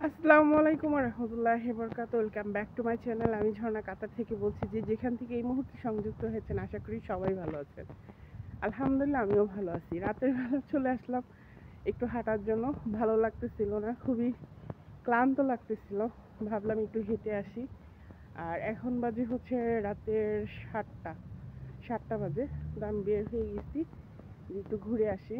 আসসালামু আলাইকুম ওয়া রাহমাতুল্লাহি ওয়া বারাকাতুহু। Welcome back to my channel. আমি ঝর্ণা কাতার থেকে বলছি, যে যেখান থেকে এই মুহূর্তে সংযুক্ত হয়েছেন আশা করি সবাই ভালো আছেন। আলহামদুলিল্লাহ আমিও ভালো আছি। রাতের বেলা চলে আসলাম একটু হাঁটার জন্য। ভালো লাগতেছিল না, খুবই ক্লান্ত লাগতেছিল। ভাবলাম একটু হেঁটে আসি। আর এখন বাজে হচ্ছে রাতের 7টা বাজে। তো আমি বের হয়ে গেছি একটু ঘুরে আসি।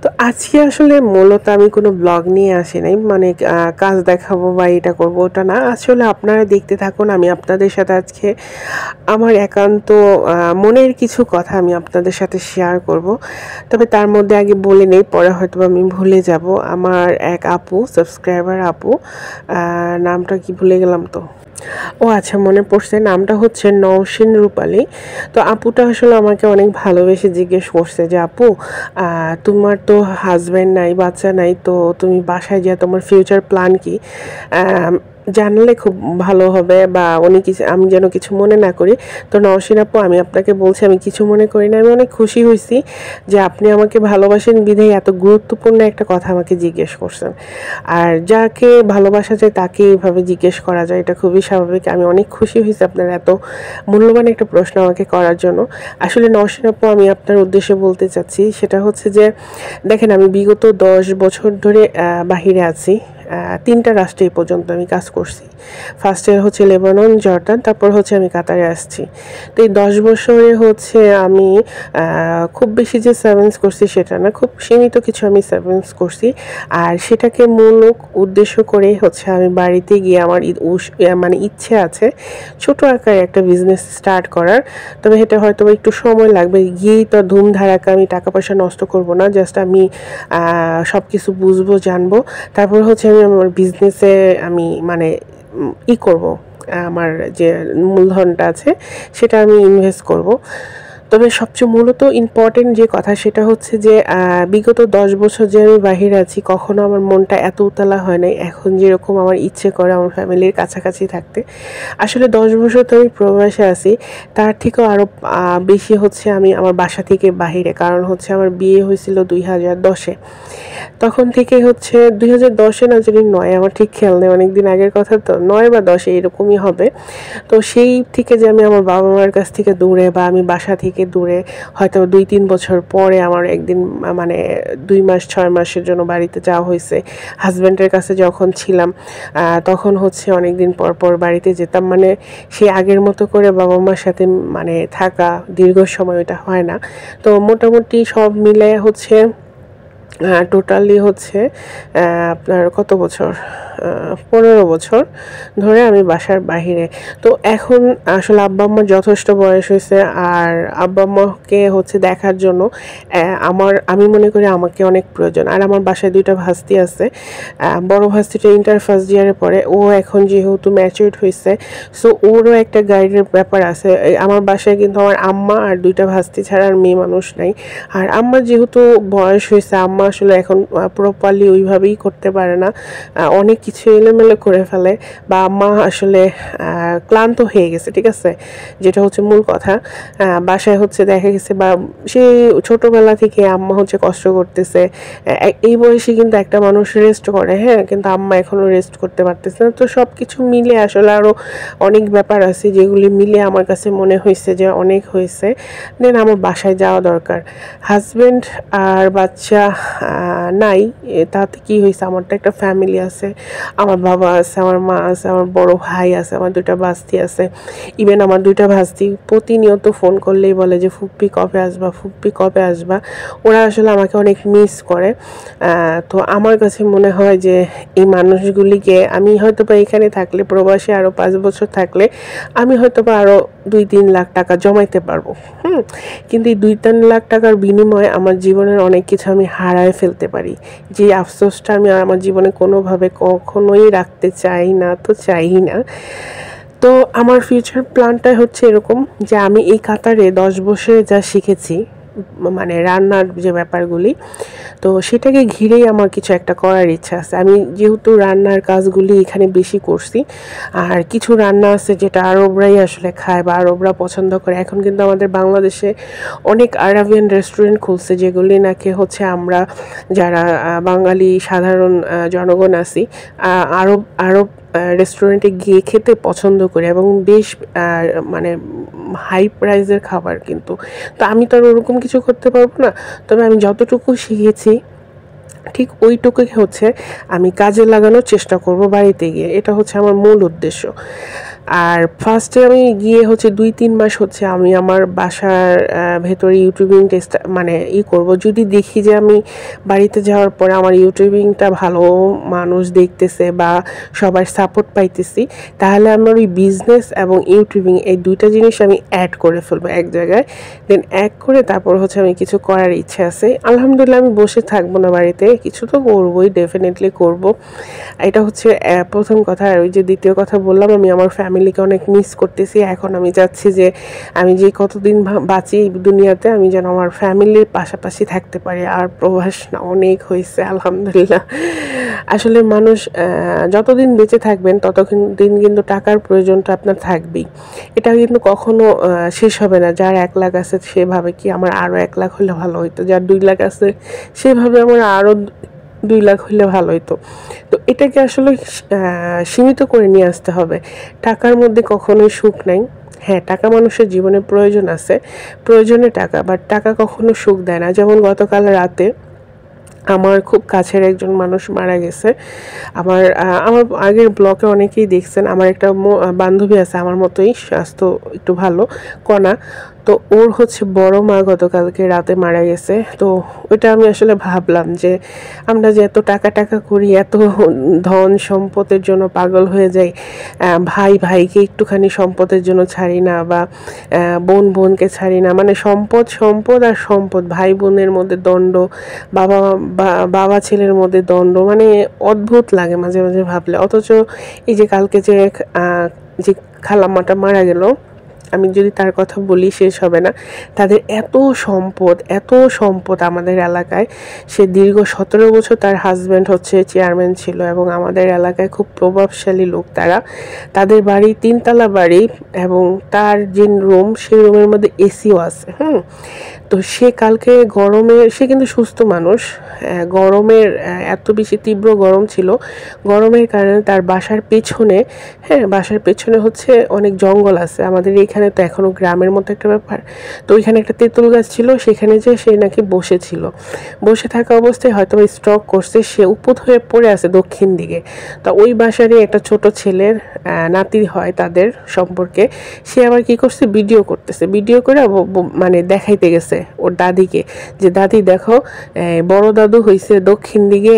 তো আজকে আসলে মূলত আমি কোনো ব্লগ নিয়ে আসি নাই, মানে কাজ দেখাবো বা এটা করবো ওটা না। আসলে আপনারা দেখতে থাকুন, আমি আপনাদের সাথে আজকে আমার একান্ত মনের কিছু কথা আমি আপনাদের সাথে শেয়ার করব। তবে তার মধ্যে আগে বলে নেই, পরে হয়তো আমি ভুলে যাব। আমার এক আপু, সাবস্ক্রাইবার আপু, নামটা কি ভুলে গেলাম তো। ও আচ্ছা, মনে পড়ছে, নামটা হচ্ছে নওশিন রূপালী। তো আপুটা আসলে আমাকে অনেক ভালোবেসে জিজ্ঞেস করছে যে আপু, তোমার তো হাজব্যান্ড নাই, বাচ্চা নাই, তো তুমি বাসায় যা, তোমার ফিউচার প্ল্যান কি জানলে খুব ভালো হবে, বা উনি কিছু, আমি যেন কিছু মনে না করি। তো নওশিন আপু, আমি আপনাকে বলছি আমি কিছু মনে করি না। আমি অনেক খুশি হয়েছি যে আপনি আমাকে ভালোবাসেন বিধায় এত গুরুত্বপূর্ণ একটা কথা আমাকে জিজ্ঞেস করছেন। আর যাকে ভালোবাসা যায় তাকে এইভাবে জিজ্ঞেস করা যায়, এটা খুবই স্বাভাবিক। আমি অনেক খুশি হয়েছি আপনার এত মূল্যবান একটা প্রশ্ন আমাকে করার জন্য। আসলে নওশিন আপু, আমি আপনার উদ্দেশ্যে বলতে চাচ্ছি সেটা হচ্ছে যে, দেখেন, আমি বিগত 10 বছর ধরে বাহিরে আছি। 3টা রাষ্ট্রে এই পর্যন্ত আমি কাজ করছি। ফার্স্ট ইয়ার হচ্ছে লেবানন, জর্ডান, তারপর হচ্ছে আমি কাতারে আসছি। তো এই 10 বছরে হচ্ছে আমি খুব বেশি যে সেভেন্স করছি সেটা না, খুব সীমিত কিছু আমি সেভেন্স করছি। আর সেটাকে মূল উদ্দেশ্য করেই হচ্ছে আমি বাড়িতে গিয়ে আমার মানে ইচ্ছে আছে ছোট আকারে একটা বিজনেস স্টার্ট করার। তবে এটা হয়তো একটু সময় লাগবে। গিয়েই তো ধুমধারাক্কা আমি টাকা পয়সা নষ্ট করব না। জাস্ট আমি সব কিছু বুঝবো, জানবো, তারপর হচ্ছে আমি আমার বিজনেসে আমি মানে করব, আমার যে মূলধনটা আছে সেটা আমি ইনভেস্ট করব। তবে সবচেয়ে মূলত ইম্পর্টেন্ট যে কথা সেটা হচ্ছে যে বিগত 10 বছর যে আমি বাহিরে আছি, কখনো আমার মনটা এত উতলা হয় নাই এখন যেরকম আমার ইচ্ছে করে আমার ফ্যামিলির কাছাকাছি থাকতে। আসলে 10 বছর তো আমি প্রবাসে আছি, তার থেকেও আরও বেশি হচ্ছে আমি আমার বাসা থেকে বাহিরে। কারণ হচ্ছে আমার বিয়ে হয়েছিল 2010-এ। তখন থেকে হচ্ছে 2010-এ না জানি 9, আমার ঠিক খেয়াল নেই, অনেকদিন আগের কথা তো, 9 বা 10 এরকমই হবে। তো সেই থেকে যে আমি আমার বাবা মার কাছ থেকে দূরে, বা আমি বাসা থেকে দূরে, হয়তো 2-3 বছর পরে আমার একদিন মানে 2 মাস 6 মাসের জন্য বাড়িতে যাওয়া হয়েছে। হাজব্যান্ডের কাছে যখন ছিলাম তখন হচ্ছে অনেক দিন পর পর বাড়িতে যেতাম। মানে সেই আগের মতো করে বাবা মার সাথে মানে থাকা দীর্ঘ সময় ওটা হয় না। তো মোটামুটি সব মিলে হচ্ছে টোটালি হচ্ছে আপনার কত বছর, 15 বছর ধরে আমি বাসার বাহিরে। তো এখন আসলে আব্বা আম্মার যথেষ্ট বয়স হয়েছে, আর আব্বা আম্মাকে হচ্ছে দেখার জন্য আমি মনে করি আমাকে অনেক প্রয়োজন। আর আমার বাসায় 2টা ভাস্তি আছে। বড় ভাস্তিটা ইন্টার ফার্স্ট ইয়ারে পড়ে, ও এখন যেহেতু ম্যাচিউরড হয়েছে, সো ওরও একটা গাইডের ব্যাপার আছে। আমার বাসায় কিন্তু আমার আম্মা আর 2টা ভাস্তি ছাড়া আর মেয়ে মানুষ নাই। আর আম্মার যেহেতু বয়স হয়েছে, আম্মা আসলে এখন প্রপারলি ওইভাবেই করতে পারে না, অনেক কিছু এলোমেলো করে ফেলে, বা আম্মা আসলে ক্লান্ত হয়ে গেছে, ঠিক আছে, যেটা হচ্ছে মূল কথা। বাসায় হচ্ছে দেখা গেছে, বা সেই ছোটোবেলা থেকে আম্মা হচ্ছে কষ্ট করতেছে। এই বয়সে কিন্তু একটা মানুষ রেস্ট করে, হ্যাঁ, কিন্তু আম্মা এখনও রেস্ট করতে পারতেছে না। তো সব কিছু মিলে আসলে আরও অনেক ব্যাপার আছে যেগুলি মিলে আমার কাছে মনে হয়েছে যে অনেক হয়েছে, দেন আমার বাসায় যাওয়া দরকার। হাজব্যান্ড আর বাচ্চা নাই, তাতে কি হয়েছে, আমার তো একটা ফ্যামিলি আছে, আমার বাবা আছে, আমার মা আছে, আমার বড় ভাই আছে, আমার 2টা ভাস্তি আছে। ইভেন আমার 2টা ভাস্তি প্রতিনিয়ত ফোন করলেই বলে যে ফুপ্পি কবে আসবা, ফুপ্পি কবে আসবা। ওরা আসলে আমাকে অনেক মিস করে। তো আমার কাছে মনে হয় যে এই মানুষগুলিকে আমি হয়তো বা এখানে থাকলে, প্রবাসে আরও 5 বছর থাকলে আমি হয়তো বা আরও 2-3 লাখ টাকা জমাইতে পারবো। কিন্তু এই 2-3 লাখ টাকার বিনিময়ে আমার জীবনের অনেক কিছু আমি হারায় ফেলতে পারি। যে আফসোসটা আমি আমার জীবনে কোনোভাবে কখনোই রাখতে চাই না, তো চাই না। তো আমার ফিউচার প্ল্যানটা হচ্ছে এরকম যে আমি এই কাতারে 10 বছরে যা শিখেছি মানে রান্নার যে ব্যাপারগুলি, তো সেটাকে ঘিরেই আমার কিছু একটা করার ইচ্ছা আছে। আমি যেহেতু রান্নার কাজগুলি এখানে বেশি করছি, আর কিছু রান্না আছে যেটা আরবরাই আসলে খায় বা আরবরা পছন্দ করে। এখন কিন্তু আমাদের বাংলাদেশে অনেক আরাবিয়ান রেস্টুরেন্ট খুলছে, যেগুলি নাকি হচ্ছে আমরা যারা বাঙালি সাধারণ জনগণ আছি আরব আরব রেস্টুরেন্টে গিয়ে খেতে পছন্দ করি, এবং বেশ মানে হাই প্রাইসের খাবার কিন্তু। তো আমি তো আর ওরকম কিছু করতে পারবো না, তবে আমি যতটুকু শিখেছি ঠিক ওইটুকুই হচ্ছে আমি কাজে লাগানোর চেষ্টা করব বাড়িতে গিয়ে। এটা হচ্ছে আমার মূল উদ্দেশ্য। আর ফার্স্টে আমি গিয়ে হচ্ছে 2-3 মাস হচ্ছে আমি আমার বাসার ভেতরে ইউটিউবিং টেস্ট মানে করব। যদি দেখি যে আমি বাড়িতে যাওয়ার পরে আমার ইউটিউবিংটা ভালো মানুষ দেখতেছে বা সবার সাপোর্ট পাইতেছি, তাহলে আমার ওই বিজনেস এবং ইউটিউবিং এই দুইটা জিনিস আমি অ্যাড করে ফেলবো এক জায়গায়। দেন করে তারপর হচ্ছে আমি কিছু করার ইচ্ছে আছে। আলহামদুলিল্লাহ আমি বসে থাকবো না বাড়িতে, কিছু তো করবোই, ডেফিনেটলি করব। এটা হচ্ছে প্রথম কথা। আর ওই যে দ্বিতীয় কথা বললাম, আমি আমার ফ্যামিলিকে অনেক মিস করতেছি। এখন আমি চাচ্ছি যে আমি যে কতদিন বাঁচি এই দুনিয়াতে, আমি যেন আমার ফ্যামিলির পাশাপাশি থাকতে পারি। আর প্রবাস না অনেক হয়েছে আলহামদুলিল্লাহ। আসলে মানুষ যতদিন বেঁচে থাকবেন ততদিন কিন্তু টাকার প্রয়োজনটা আপনার থাকবেই। এটা কিন্তু কখনো শেষ হবে না। যার 1 লাখ আছে সে ভাবে কি আমার আরও 1 লাখ হলে ভালো হইতো, যার 2 লাখ আছে সেভাবে আমার আরও 2 লাখ হইলে ভালো হইতো। তো এটাকে আসলে সীমিত করে নিয়ে আসতে হবে। টাকার মধ্যে কখনোই সুখ নাই। হ্যাঁ, টাকা মানুষের জীবনে প্রয়োজন আছে, প্রয়োজনে টাকা, বাট টাকা কখনো সুখ দেয় না। যেমন গতকাল রাতে আমার খুব কাছের একজন মানুষ মারা গেছে। আমার আমার আগের ব্লগে অনেকেই দেখছেন, আমার একটা বান্ধবী আছে আমার মতোই, স্বাস্থ্য একটু ভালো, কণা। তো ওর হচ্ছে বড় মা গতকালকে রাতে মারা গেছে। তো ওইটা আমি আসলে ভাবলাম যে আমরা যে এত টাকা টাকা করি, এত ধন সম্পদের জন্য পাগল হয়ে যাই, ভাই ভাইকে একটুখানি সম্পদের জন্য ছাড়ি না, বা বোন বোনকে ছাড়ি না। মানে সম্পদ সম্পদ আর সম্পদ, ভাই বোনের মধ্যে দ্বন্দ্ব, বাবা বাবা ছেলের মধ্যে দ্বন্দ্ব, মানে অদ্ভুত লাগে মাঝে মাঝে ভাবলে। অথচ এই যে কালকে যে খালাম্মাটা মারা গেল, আমি যদি তার কথা বলি শেষ হবে না। তাদের এত সম্পদ আমাদের এলাকায়। সে দীর্ঘ 17 বছর তার হাজব্যান্ড হচ্ছে চেয়ারম্যান ছিল, এবং আমাদের এলাকায় খুব প্রভাবশালী লোক তারা। তাদের বাড়ি 3 তলা বাড়ি, এবং তার যে রুম, সেই রুমের মধ্যে এসিও আছে। তো সে কালকে সে কিন্তু সুস্থ মানুষ, গরমের এত বেশি তীব্র গরম ছিল, গরমের কারণে তার বাসার পেছনে হচ্ছে অনেক জঙ্গল আছে। আমাদের এখানে তো এখনো গ্রামের মতো একটা ব্যাপার। তো ওইখানে একটা তেঁতুল গাছ ছিল, সেখানে যে সে নাকি বসে থাকা অবস্থায় হয়তো স্ট্রোক করছে, সে উপুত হয়ে পড়ে আছে দক্ষিণ দিকে। তো ওই বাসারই একটা ছোট ছেলের নাতি হয় তাদের সম্পর্কে, সে আবার কি করছে, ভিডিও করে মানে দেখাইতে গেছে ওর দাদিকে, যে দাদি দেখো বড় দাদু হইছে দক্ষিণ দিকে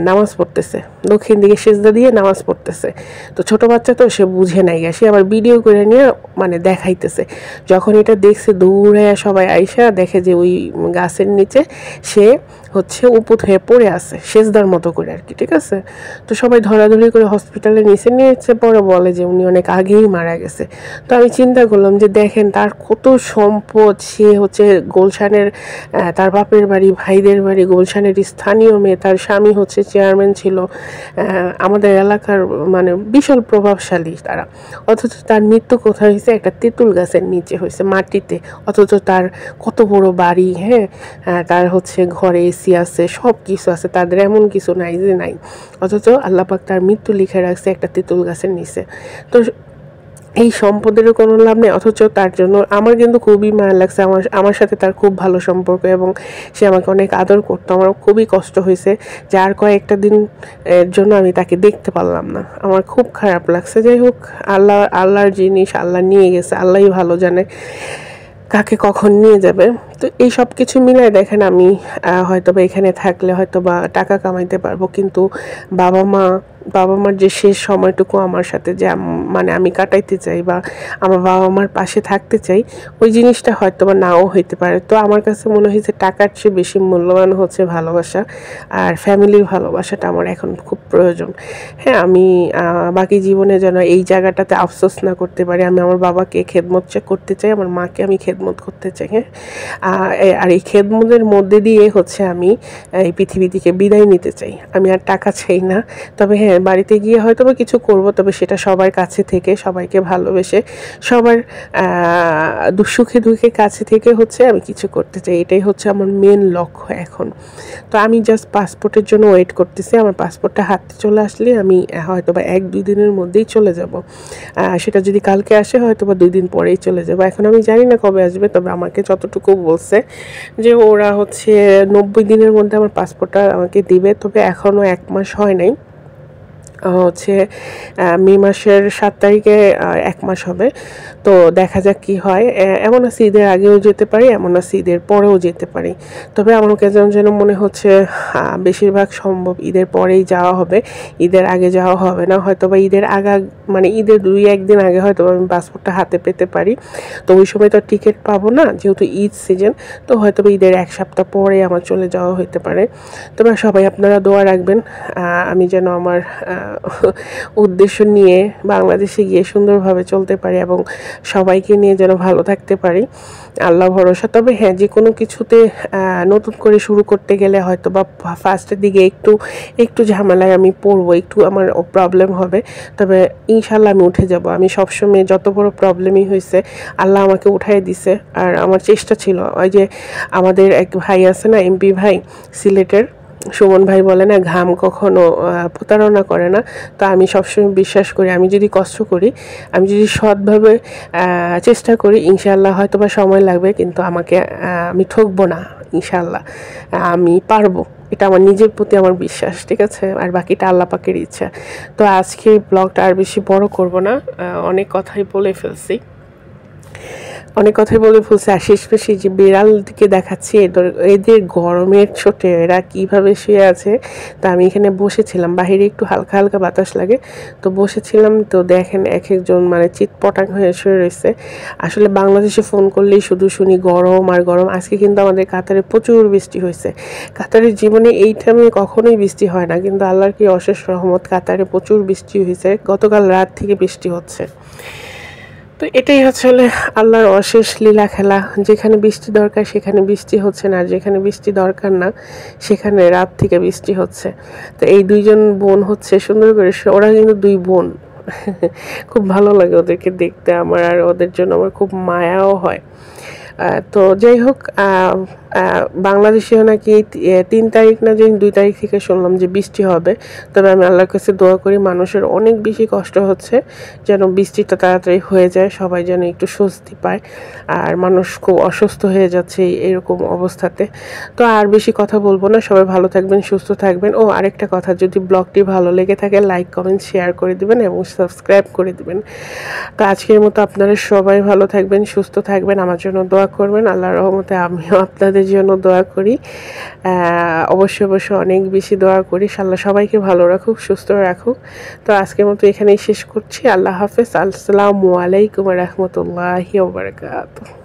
নামাজ পড়তেছে, দক্ষিণ দিকে সেজদা দিয়ে নামাজ পড়তেছে। তো ছোট বাচ্চা তো, সে বুঝে নাই, সে আবার ভিডিও করে নিয়ে মানে দেখাইতেছে। যখন এটা দেখছে, দৌড়ে সবাই আইসা দেখে যে ওই গাছের নিচে সে হচ্ছে উপুত হয়ে পড়ে আছে, সেজদার মতো করে আর কি, ঠিক আছে। তো সবাই ধরাধরি করে হসপিটালে নিয়েছে, পরে বলে যে উনি অনেক আগেই মারা গেছে। তো আমি চিন্তা করলাম যে দেখেন তার কত সম্পদ, সে হচ্ছে গুলশানের, তার বাপের বাড়ি, ভাইদের বাড়ি গুলশানের স্থানীয় মেয়ে, তার স্বামী হচ্ছে চেয়ারম্যান ছিল, আমাদের এলাকার মানে বিশাল প্রভাবশালী তারা। অথচ তার মৃত্যু কোথায় হয়েছে, একটা তেঁতুল গাছের নিচে হয়েছে, মাটিতে। অথচ তার কত বড় বাড়ি, তার হচ্ছে ঘরে এসি আছে, সব কিছু আছে, তাদের এমন কিছু নাই যে নাই। অথচ আল্লাহ পাক তার মৃত্যু লিখে রাখছে একটা তেঁতুল গাছের নিচে। তো এই সম্পদেরও কোনো লাভ নেই। অথচ তার জন্য আমার কিন্তু খুবই মায়া লাগছে। আমার সাথে তার খুব ভালো সম্পর্ক, এবং সে আমাকে অনেক আদর করতো। আমার খুবই কষ্ট হয়েছে যে আর কয়েকটা দিন এর জন্য আমি তাকে দেখতে পারলাম না। আমার খুব খারাপ লাগছে। যাই হোক, আল্লাহর জিনিস আল্লাহ নিয়ে গেছে, আল্লাহই ভালো জানে কাকে কখন নিয়ে যাবে। তো এই সব কিছু মিলায় দেখেন, আমি হয়তো বা এখানে থাকলে হয়তো বা টাকা কামাইতে পারবো, কিন্তু বাবা মা বাবা মার যে শেষ সময়টুকু আমার সাথে যে মানে আমি কাটাইতে চাই বা আমার বাবা মার পাশে থাকতে চাই, ওই জিনিসটা হয়তো বা নাও হইতে পারে। তো আমার কাছে মনে হয়েছে টাকার চেয়ে বেশি মূল্যবান হচ্ছে ভালোবাসা, আর ফ্যামিলির ভালোবাসাটা আমার এখন খুব প্রয়োজন। হ্যাঁ, আমি বাকি জীবনে যেন এই জায়গাটাতে আফসোস না করতে পারি। আমি আমার বাবাকে খেদমত করতে চাই, আমার মাকে আমি খেদমত করতে চাই। হ্যাঁ, আর এই খেদমতের মধ্যে দিয়ে হচ্ছে আমি এই পৃথিবী থেকে বিদায় নিতে চাই। আমি আর টাকা চাই না। তবে হ্যাঁ, বাড়িতে গিয়ে হয়তো বা কিছু করব, তবে সেটা সবার কাছে থেকে, সবাইকে ভালোবেসে, সবার সুখে দুঃখে কাছে থেকে হচ্ছে আমি কিছু করতে চাই। এটাই হচ্ছে আমার মেন লক্ষ্য এখন। তো আমি জাস্ট পাসপোর্টের জন্য ওয়েট করতেছি। আমার পাসপোর্টটা হাতে চলে আসলে আমি হয়তো বা 1-2 দিনের মধ্যেই চলে যাব। সেটা যদি কালকে আসে হয়তো বা 2 দিন পরেই চলে যাব। এখন আমি জানি না কবে আসবে, তবে আমাকে যতটুকু বলছে যে ওরা হচ্ছে 90 দিনের মধ্যে আমার পাসপোর্টটা আমাকে দিবে। তবে এখনও 1 মাস হয় নাই। হচ্ছে মে মাসের 7 তারিখে 1 মাস হবে। তো দেখা যাক কি হয়। এমন আছে ঈদের আগেও যেতে পারি, এমন আছে ঈদের পরেও যেতে পারি। তবে আমার কেমন যেন মনে হচ্ছে বেশিরভাগ সম্ভব ঈদের পরেই যাওয়া হবে, ঈদের আগে যাওয়া হবে না। হয়তো বা ঈদের মানে ঈদের 2-1 দিন আগে হয়তো আমি পাসপোর্টটা হাতে পেতে পারি। তো ওই সময় তো টিকিট পাবো না, যেহেতু ঈদ সিজন। তো হয়তো বা ঈদের 1 সপ্তাহ পরে আমার চলে যাওয়া হইতে পারে। তবে সবাই আপনারা দোয়া রাখবেন আমি যেন আমার উদ্দেশ্য নিয়ে বাংলাদেশে গিয়ে সুন্দরভাবে চলতে পারি এবং সবাইকে নিয়ে যেন ভালো থাকতে পারি, আল্লাহ ভরসা। তবে হ্যাঁ, যে কোনো কিছুতে নতুন করে শুরু করতে গেলে হয়তো বা ফার্স্টের দিকে একটু ঝামেলায় আমি পড়বো, একটু আমার প্রবলেম হবে। তবে ইনশাল্লাহ আমি উঠে যাব। আমি সবসময় যত বড় প্রবলেমই হয়েছে আল্লাহ আমাকে উঠাই দিছে। আর আমার চেষ্টা ছিল, ওই যে আমাদের এক ভাই আছে না, এমপি ভাই সিলেটের, সুমন ভাই বলে না, ঘাম কখনো প্রতারণা করে না। তো আমি সবসময় বিশ্বাস করি, আমি যদি কষ্ট করি, আমি যদি সৎভাবে চেষ্টা করি, ইনশাআল্লাহ হয়তো বা সময় লাগবে, কিন্তু আমাকে আমি ঠকবো না ইনশাআল্লাহ, আমি পারবো। এটা আমার নিজের প্রতি আমার বিশ্বাস, ঠিক আছে? আর বাকিটা আল্লাহ পাকের ইচ্ছা। তো আজকে ব্লগটা আর বেশি বড় করব না, অনেক কথাই বলে ফেলছি। আর শেষমেশে যে বিড়ালকে দেখাচ্ছি, এদের গরমের চোটে এরা কীভাবে শুয়ে আছে। তা আমি এখানে বসেছিলাম, বাহিরে একটু হালকা হালকা বাতাস লাগে, তো বসেছিলাম। তো দেখেন এক একজন মানে চিৎপটাং হয়ে শুয়ে রয়েছে। আসলে বাংলাদেশে ফোন করলেই শুধু শুনি গরম আর গরম। আজকে কিন্তু আমাদের কাতারে প্রচুর বৃষ্টি হয়েছে। কাতারের জীবনে এই টাইমে কখনোই বৃষ্টি হয় না, কিন্তু আল্লাহর কি অশেষ রহমত, কাতারে প্রচুর বৃষ্টি হয়েছে। গতকাল রাত থেকে বৃষ্টি হচ্ছে। তো এটাই আসলে আল্লাহর অশেষ লীলা খেলা। যেখানে বৃষ্টি দরকার সেখানে বৃষ্টি হচ্ছে না, আর যেখানে বৃষ্টি দরকার না সেখানে রাত থেকে বৃষ্টি হচ্ছে। তো এই 2জন বোন হচ্ছে সুন্দর করে, ওরা কিন্তু 2 বোন। খুব ভালো লাগে ওদেরকে দেখতে আমার, আর ওদের জন্য আমার খুব মায়াও হয়। তো যাই হোক, বাংলাদেশেও নাকি 3 তারিখ না যে 2 তারিখ থেকে শুনলাম যে বৃষ্টি হবে। তবে আমি আল্লাহর কাছে দোয়া করি, মানুষের অনেক বেশি কষ্ট হচ্ছে, যেন বৃষ্টিটা তাড়াতাড়ি হয়ে যায়, সবাই যেন একটু স্বস্তি পায়। আর মানুষ খুব অসুস্থ হয়ে যাচ্ছে এরকম অবস্থাতে। তো আর বেশি কথা বলবো না, সবাই ভালো থাকবেন, সুস্থ থাকবেন। ও আরেকটা কথা, যদি ব্লগটি ভালো লেগে থাকে লাইক কমেন্ট শেয়ার করে দিবেন এবং সাবস্ক্রাইব করে দিবেন। তো আজকের মতো আপনারা সবাই ভালো থাকবেন, সুস্থ থাকবেন, আমার জন্য দোয়া করবেন। আল্লাহর রহমতে আমিও আপনাদের জন্য দোয়া করি, অবশ্যই অনেক বেশি দোয়া করি। আল্লাহ সবাইকে ভালো রাখুক, সুস্থ রাখুক। তো আজকের মতো এখানেই শেষ করছি। আল্লাহ হাফেজ। আসসালামু আলাইকুম ওয়া রাহমাতুল্লাহি ওয়া বারাকাতুহু।